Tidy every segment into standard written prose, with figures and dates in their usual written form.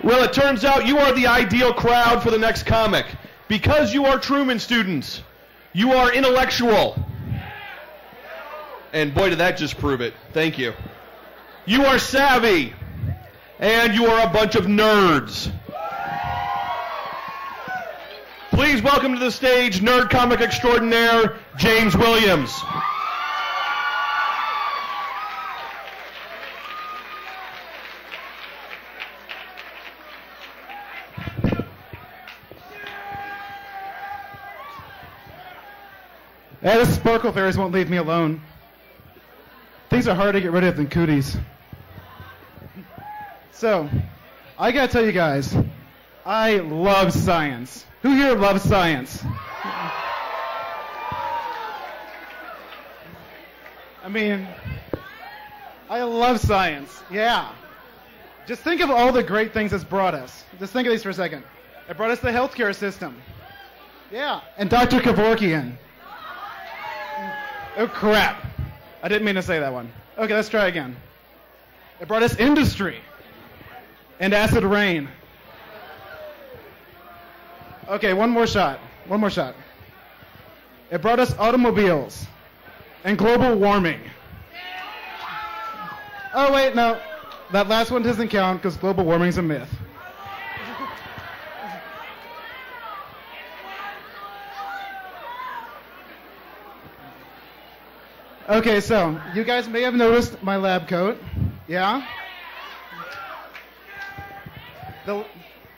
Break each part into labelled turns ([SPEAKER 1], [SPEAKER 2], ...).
[SPEAKER 1] Well, it turns out you are the ideal crowd for the next comic. Because you are Truman students, you are intellectual. And boy, did that just prove it. Thank you. You are savvy. And you are a bunch of nerds. Please welcome to the stage nerd comic extraordinaire, James Williams.
[SPEAKER 2] The Sparkle Fairies won't leave me alone. Things are hard to get rid of than cooties. So, I gotta tell you guys, I love science. Who here loves science? I mean, I love science. Yeah. Just think of all the great things it's brought us. Just think of these for a second. It brought us the healthcare system. Yeah. And Dr. Kevorkian. Oh, crap. I didn't mean to say that one. Okay, let's try again. It brought us industry and acid rain. Okay, one more shot. One more shot. It brought us automobiles and global warming. Oh, wait, no. That last one doesn't count because global warming's a myth. Okay, so you guys may have noticed my lab coat. Yeah?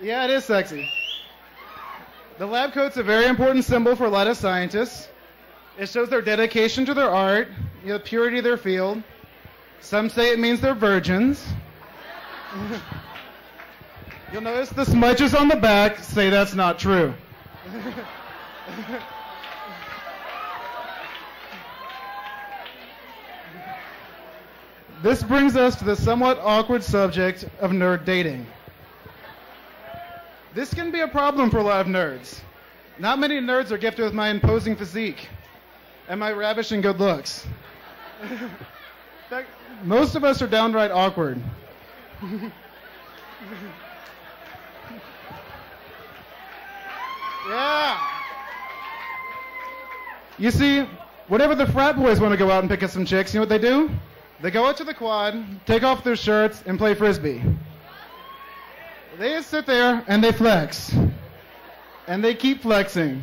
[SPEAKER 2] Yeah, it is sexy. The lab coat's a very important symbol for a lot of scientists. It shows their dedication to their art, the purity of their field. Some say it means they're virgins. You'll notice the smudges on the back say that's not true. This brings us to the somewhat awkward subject of nerd dating. This can be a problem for a lot of nerds. Not many nerds are gifted with my imposing physique and my ravishing good looks. In fact, most of us are downright awkward. Yeah. You see, whenever the frat boys want to go out and pick up some chicks, you know what they do? They go out to the quad, take off their shirts, and play frisbee. They just sit there and they flex. And they keep flexing.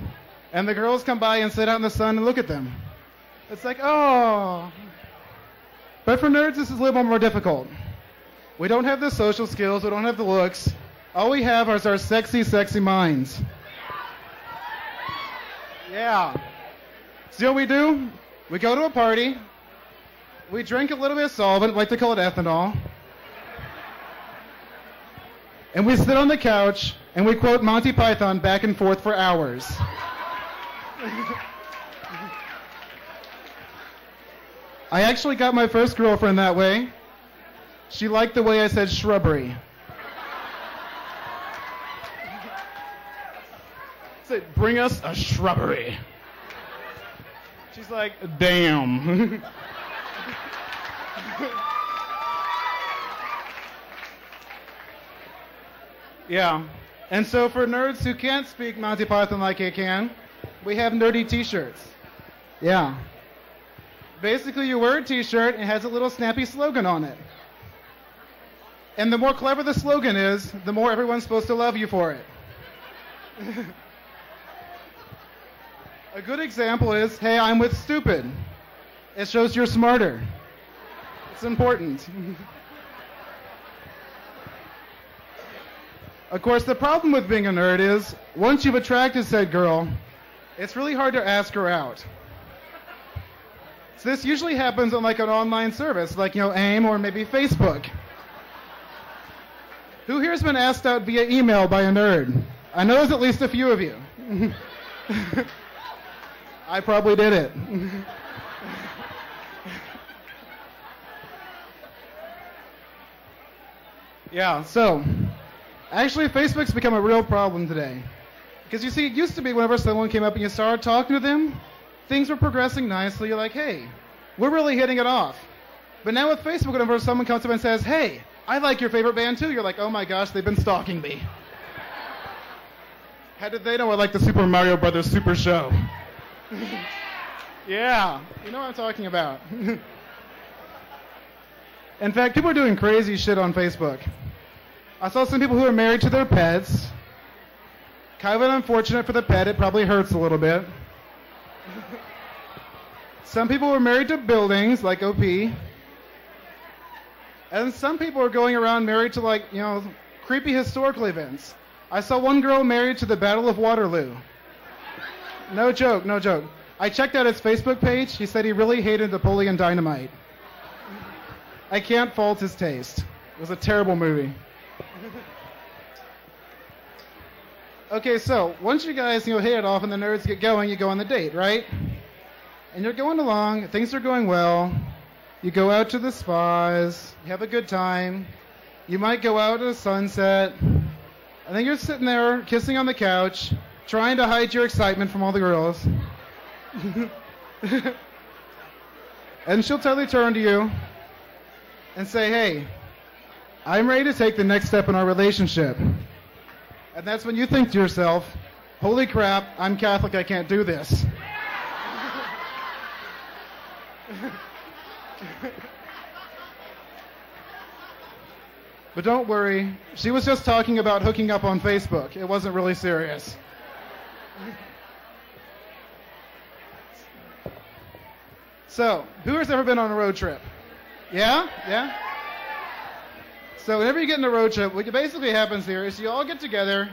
[SPEAKER 2] And the girls come by and sit out in the sun and look at them. It's like, oh. But for nerds, this is a little more difficult. We don't have the social skills, we don't have the looks. All we have is our sexy, sexy minds. Yeah. So what we do? We go to a party. We drink a little bit of solvent, like they call it ethanol. And we sit on the couch, and we quote Monty Python back and forth for hours. I actually got my first girlfriend that way. She liked the way I said shrubbery. Said, bring us a shrubbery. She's like, damn. Yeah. And so for nerds who can't speak Monty Python like I can, we have nerdy t-shirts. Yeah. Basically, you wear a t-shirt and it has a little snappy slogan on it. And the more clever the slogan is, the more everyone's supposed to love you for it. A good example is, hey, I'm with stupid. It shows you're smarter. It's important. Of course, the problem with being a nerd is, once you've attracted said girl, it's really hard to ask her out. So this usually happens on like an online service, like, AIM or maybe Facebook. Who here's been asked out via email by a nerd? I know there's at least a few of you. I probably did it. Yeah, so actually Facebook's become a real problem today. Because you see, it used to be whenever someone came up and you started talking to them, things were progressing nicely. You're like, hey, we're really hitting it off. But now with Facebook, whenever someone comes up and says, hey, I like your favorite band too. You're like, oh my gosh, they've been stalking me. How did they know I like the Super Mario Brothers Super Show? Yeah, you know what I'm talking about. In fact, people are doing crazy shit on Facebook. I saw some people who are married to their pets. Kind of unfortunate for the pet. It probably hurts a little bit. Some people were married to buildings, like OP. And some people are going around married to, like, you know, creepy historical events. I saw one girl married to the Battle of Waterloo. No joke, no joke. I checked out his Facebook page. He said he really hated Napoleon Dynamite. I can't fault his taste. It was a terrible movie. Okay, so once you guys, hit it off and the nerds get going, you go on the date, right? And you're going along, things are going well. You go out to the spas, you have a good time. You might go out at a sunset. And then you're sitting there kissing on the couch, trying to hide your excitement from all the girls. And she'll totally turn to you and say, hey, I'm ready to take the next step in our relationship. And that's when you think to yourself, holy crap, I'm Catholic, I can't do this. But don't worry, she was just talking about hooking up on Facebook. It wasn't really serious. So, who has ever been on a road trip? Yeah? Yeah? So whenever you get in a road trip, what basically happens here is you all get together,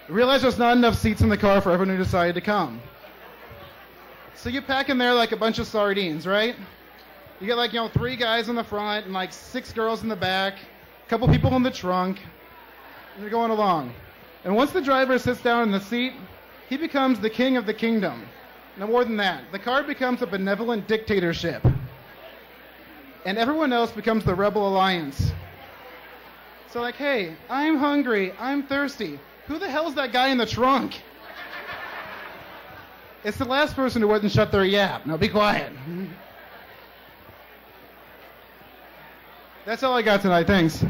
[SPEAKER 2] realize there's not enough seats in the car for everyone who decided to come. So you pack in there like a bunch of sardines, right? You get 3 guys in the front and 6 girls in the back, a couple people in the trunk, and you're going along. And once the driver sits down in the seat, he becomes the king of the kingdom. No more than that. The car becomes a benevolent dictatorship. And everyone else becomes the rebel alliance. So hey, I'm hungry, I'm thirsty. Who the hell's that guy in the trunk? It's the last person who wouldn't shut their yap. Now be quiet. That's all I got tonight, thanks.